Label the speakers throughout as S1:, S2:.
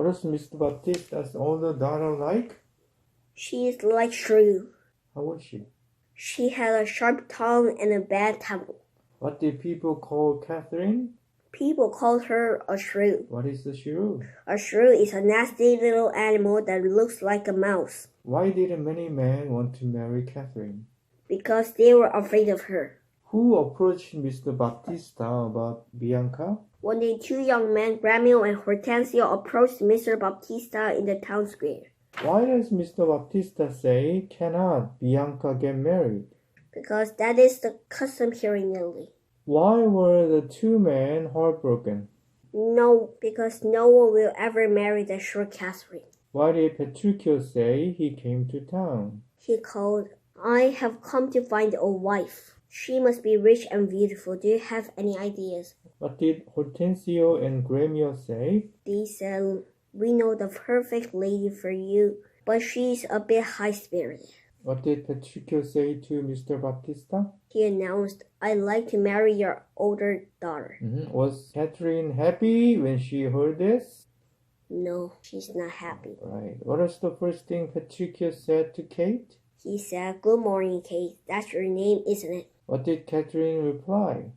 S1: What is Mr. Baptista's older daughter like?
S2: She is like Shrew.
S1: How was she?
S2: She had a sharp tongue and a bad temper.
S1: What did people call Catherine?
S2: People called her a shrew.
S1: What is a shrew?
S2: A shrew is a nasty little animal that looks like a mouse.
S1: Why did many men want to marry Catherine?
S2: Because they were afraid of her.
S1: Who approached Mr. Baptista about Bianca?
S2: One day, two young men, Gremio and Hortensio, approached Mr. Baptista in the town square.
S1: Why does Mr. Baptista say, cannot Bianca get married?
S2: Because that is the custom here in Italy.
S1: Why were the two men heartbroken?
S2: No, because no one will ever marry the shrew Catherine.
S1: Why did Petruchio say he came to town?
S2: He called, I have come to find a wife. She must be rich and beautiful. Do you have any ideas?
S1: What did Hortensio and Gremio say?
S2: They said, we know the perfect lady for you, but she's a bit high-spirited.
S1: What did Petruchio say to Mr. Baptista?
S2: He announced, I'd like to marry your older daughter.
S1: Was Catherine happy when she heard this?
S2: No, she's not happy.
S1: Right. What was the first thing Petruchio said to Kate?
S2: He said, good morning, Kate. That's your name, isn't it?
S1: What did Catherine reply?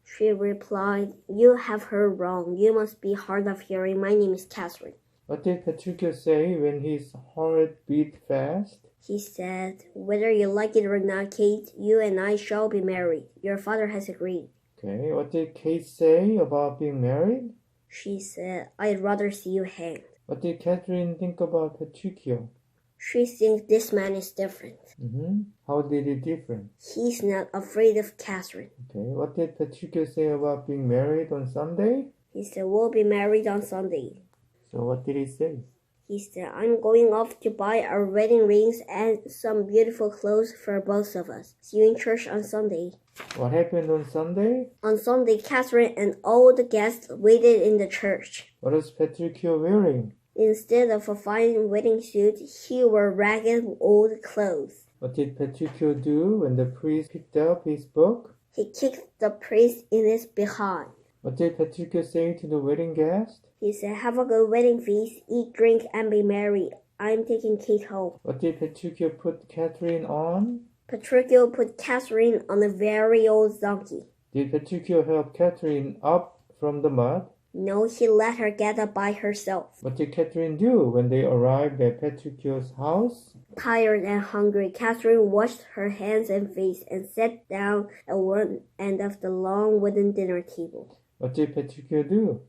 S2: She replied, you have heard wrong. You must be hard of hearing. My name is Catherine.
S1: What did Petruchio say when his heart beat fast?
S2: He said, whether you like it or not, Kate, you and I shall be married. Your father has agreed.
S1: Okay, what did Kate say about being married?
S2: She said, I'd rather see you hanged.
S1: What did Catherine think about Petruchio?
S2: She thinks this man is different.
S1: How did it differ?
S2: He's not afraid of Catherine.
S1: Okay, what did Petruchio say about being married on Sunday?
S2: He said, we'll be married on Sunday.
S1: So what did he say?
S2: He said, I'm going off to buy our wedding rings and some beautiful clothes for both of us. See you in church on Sunday.
S1: What happened on Sunday?
S2: On Sunday, Catherine and all the guests waited in the church.
S1: What was Petruchio wearing?
S2: Instead of a fine wedding suit, he wore ragged old clothes.
S1: What did Petruchio do when the priest picked up his book?
S2: He kicked the priest in his behind.
S1: What did Petruchio say to the wedding guest?
S2: He said, have a good wedding feast, eat, drink, and be merry. I'm taking Kate home.
S1: What did Petruchio put Catherine on?
S2: Petruchio put Catherine on a very old donkey.
S1: Did Petruchio help Catherine up from the mud?
S2: No, he let her get up by herself.
S1: What did Catherine do when they arrived at Petruchio's house?
S2: Tired and hungry, Catherine washed her hands and face and sat down at one end of the long wooden dinner table.
S1: What did Petruchio do?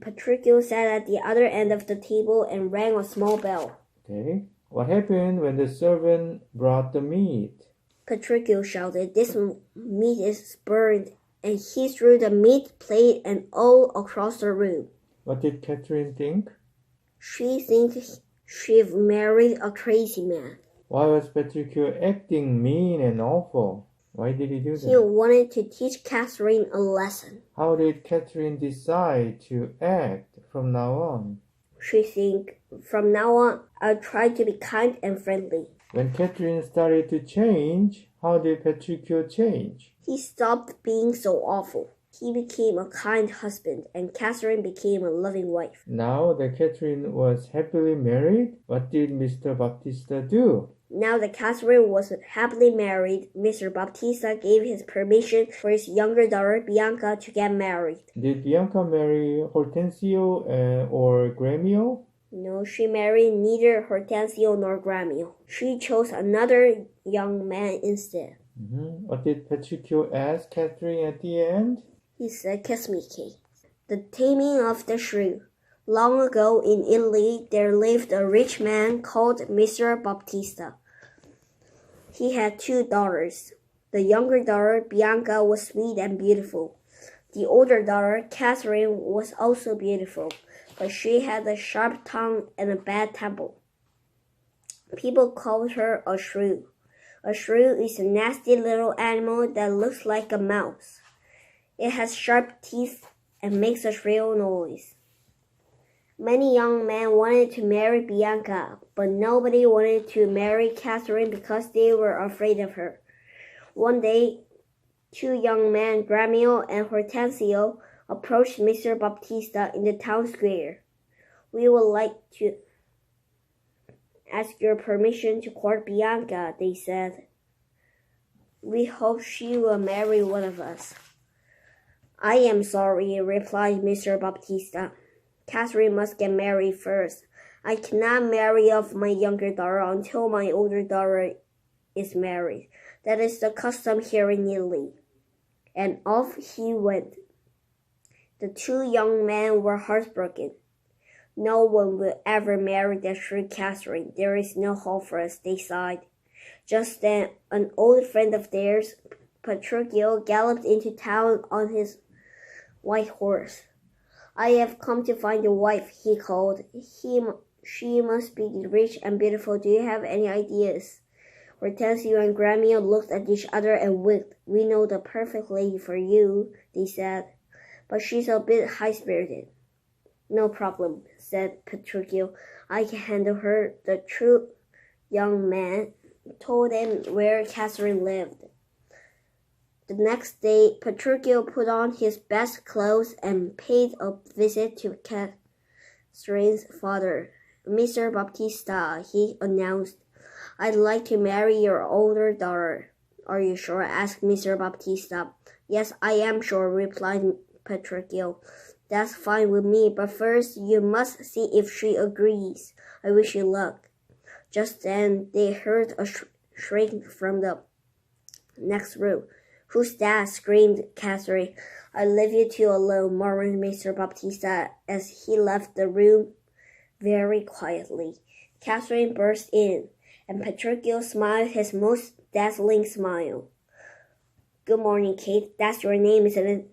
S2: Petruchio sat at the other end of the table and rang a small bell.
S1: Okay. What happened when the servant brought the meat?
S2: Petruchio shouted, this meat is burned, and he threw the meat plate and all across the room.
S1: What did Catherine think?
S2: She thinks she've married a crazy man.
S1: Why was Petruchio acting mean and awful? Why did he do that?
S2: He wanted to teach Catherine a lesson.
S1: How did Catherine decide to act from now on?
S2: She thinks, from now on, I'll try to be kind and friendly.
S1: When Catherine started to change, how did Petruchio change?
S2: He stopped being so awful. He became a kind husband, and Catherine became a loving wife.
S1: Now that Catherine was happily married, what did Mr. Baptista do?
S2: Now that Catherine was happily married, Mr. Baptista gave his permission for his younger daughter, Bianca, to get married.
S1: Did Bianca marry Hortensio or Gremio?
S2: No, she married neither Hortensio nor Gremio. She chose another young man instead.
S1: What did Petruchio ask Catherine at the end?
S2: He said, kiss me, Kate. The Taming of the Shrew. Long ago in Italy, there lived a rich man called Mr. Baptista. He had two daughters. The younger daughter, Bianca, was sweet and beautiful. The older daughter, Catherine, was also beautiful, but she had a sharp tongue and a bad temper. People called her a shrew. A shrew is a nasty little animal that looks like a mouse. It has sharp teeth and makes a shrill noise. Many young men wanted to marry Bianca, but nobody wanted to marry Catherine because they were afraid of her. One day, two young men, Gremio and Hortensio, approached Mr. Baptista in the town square. We would like to ask your permission to court Bianca, they said. We hope she will marry one of us. I am sorry, replied Mr. Baptista. Catherine must get married first. I cannot marry off my younger daughter until my older daughter is married. That is the custom here in Italy. And off he went. The two young men were heartbroken. No one will ever marry that shrewd Catherine. There is no hope for us, they sighed. Just then, an old friend of theirs, Petruchio, galloped into town on his white horse. I have come to find your wife, he called. She must be rich and beautiful. Do you have any ideas? Hortensio and Gremio looked at each other and winked. We know the perfect lady for you, they said. But she's a bit high-spirited. No problem, said Petruchio. I can handle her. The true young man told them where Catherine lived. The next day, Petruchio put on his best clothes and paid a visit to Catherine's father. Mr. Baptista, he announced, I'd like to marry your older daughter. Are you sure? Asked Mr. Baptista. Yes, I am sure, replied Petruchio. That's fine with me, but first you must see if she agrees. I wish you luck. Just then they heard a shriek from the next room. Who's that? Screamed Catherine. I leave you two alone, murmured Mr. Baptista as he left the room very quietly. Catherine burst in, and Petruchio smiled his most dazzling smile. Good morning, Kate. That's your name, isn't it?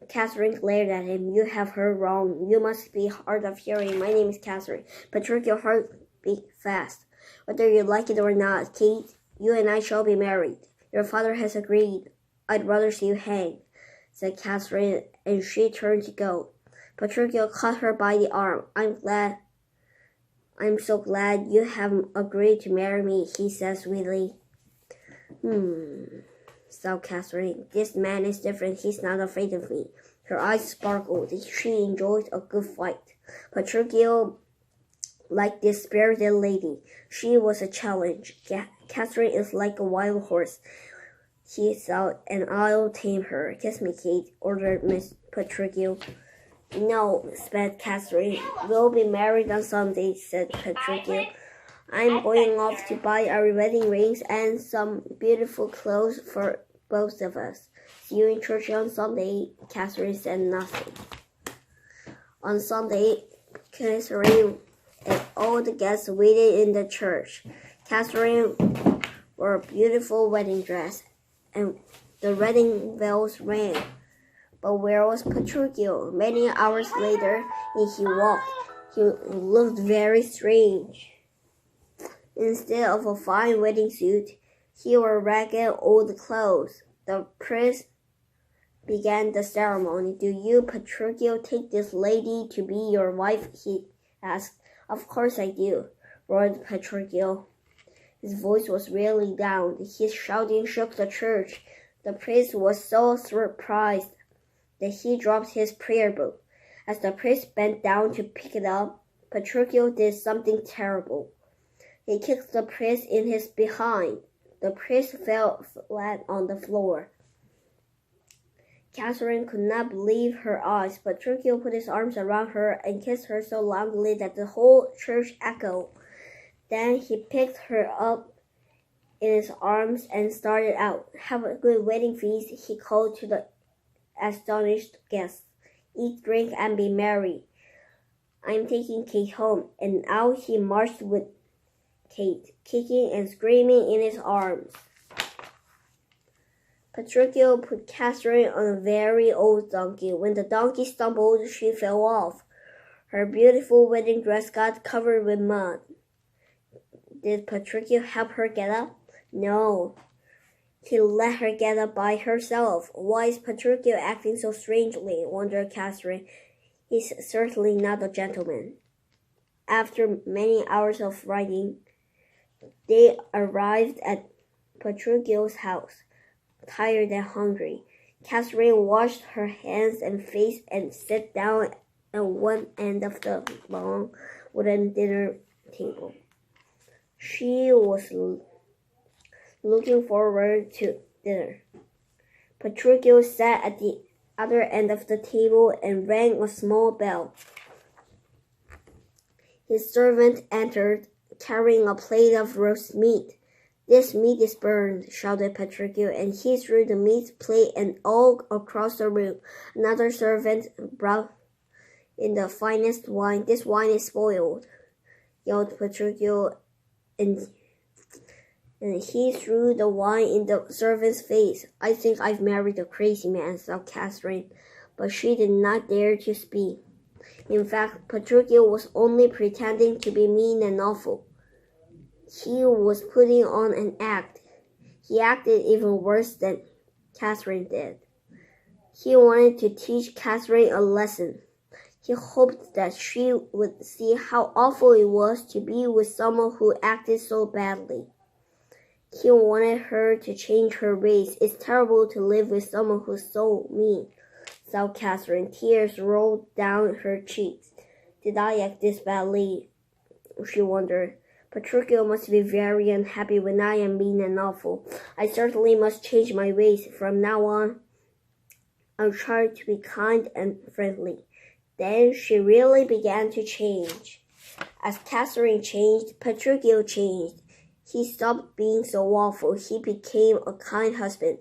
S2: Catherine glared at him. You have heard wrong. You must be hard of hearing. My name is Catherine. Petruchio heart beat fast. Whether you like it or not, Kate, you and I shall be married. Your father has agreed. I'd rather see you hang, said Catherine, and she turned to go. Petruchio caught her by the arm. I'm so glad you have agreed to marry me, he said sweetly. Said Catherine. This man is different. He's not afraid of me. Her eyes sparkled. She enjoyed a good fight. Petruchio liked this spirited lady. She was a challenge. Catherine is like a wild horse, he thought, and I'll tame her. Kiss me, Kate, ordered Miss Petruchio. No, said Catherine. We'll be married on Sunday, said Petruchio. I'm going off to buy our wedding rings and some beautiful clothes for both of us. See you in church on Sunday. Catherine said nothing. On Sunday, Catherine and all the guests waited in the church. Catherine wore a beautiful wedding dress, and the wedding bells rang. But where was Petruchio? Many hours later, he walked. He looked very strange. Instead of a fine wedding suit, he wore ragged old clothes. The priest began the ceremony. Do you, Petruchio, take this lady to be your wife? He asked. Of course I do, roared Petruchio. His voice was really down. His shouting shook the church. The priest was so surprised that he dropped his prayer book. As the priest bent down to pick it up, Petruchio did something terrible. He kicked the priest in his behind. The priest fell flat on the floor. Catherine could not believe her eyes. Petruchio put his arms around her and kissed her so loudly that the whole church echoed. Then he picked her up in his arms and started out. Have a good wedding feast, he called to the astonished guests. Eat, drink, and be merry. I'm taking Kate home. And out he marched with Kate, kicking and screaming in his arms. Petruchio put Catherine on a very old donkey. When the donkey stumbled, she fell off. Her beautiful wedding dress got covered with mud. Did Petruchio help her get up? No. He let her get up by herself. Why is Petruchio acting so strangely? Wondered Catherine. He's certainly not a gentleman. After many hours of riding, they arrived at Petruchio's house, tired and hungry. Catherine washed her hands and face and sat down at one end of the long wooden dinner table. She was looking forward to dinner. Petruchio sat at the other end of the table and rang a small bell. His servant entered, carrying a plate of roast meat. "This meat is burned," shouted Petruchio, and he threw the meat plate and all across the room. Another servant brought in the finest wine. "This wine is spoiled," yelled Petruchio, and he threw the wine in the servant's face. "I think I've married a crazy man," thought Catherine, but she did not dare to speak. In fact, Petruchio was only pretending to be mean and awful. He was putting on an act. He acted even worse than Catherine did. He wanted to teach Catherine a lesson. He hoped that she would see how awful it was to be with someone who acted so badly. He wanted her to change her ways. "It's terrible to live with someone who's so mean," thought Catherine. Tears rolled down her cheeks. "Did I act this badly?" she wondered. "Petruchio must be very unhappy when I am mean and awful. I certainly must change my ways. From now on, I'll try to be kind and friendly." Then she really began to change. As Catherine changed, Petruchio changed. He stopped being so awful. He became a kind husband,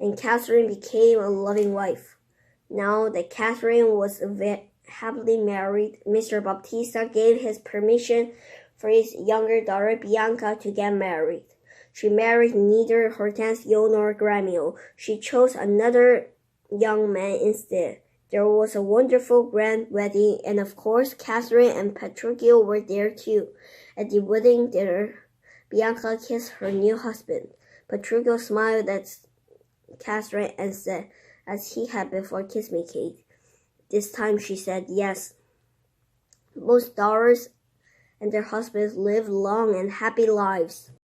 S2: and Catherine became a loving wife. Now that Catherine was happily married, Mr. Baptista gave his permission for his younger daughter Bianca to get married. She married neither Hortensio nor Gremio. She chose another young man instead. There was a wonderful grand wedding, and of course Catherine and Petruchio were there too. At the wedding dinner, Bianca kissed her new husband. Petruchio smiled at Catherine and said, as he had before, "Kiss me, Kate." This time she said yes. Both daughters and their husbands lived long and happy lives.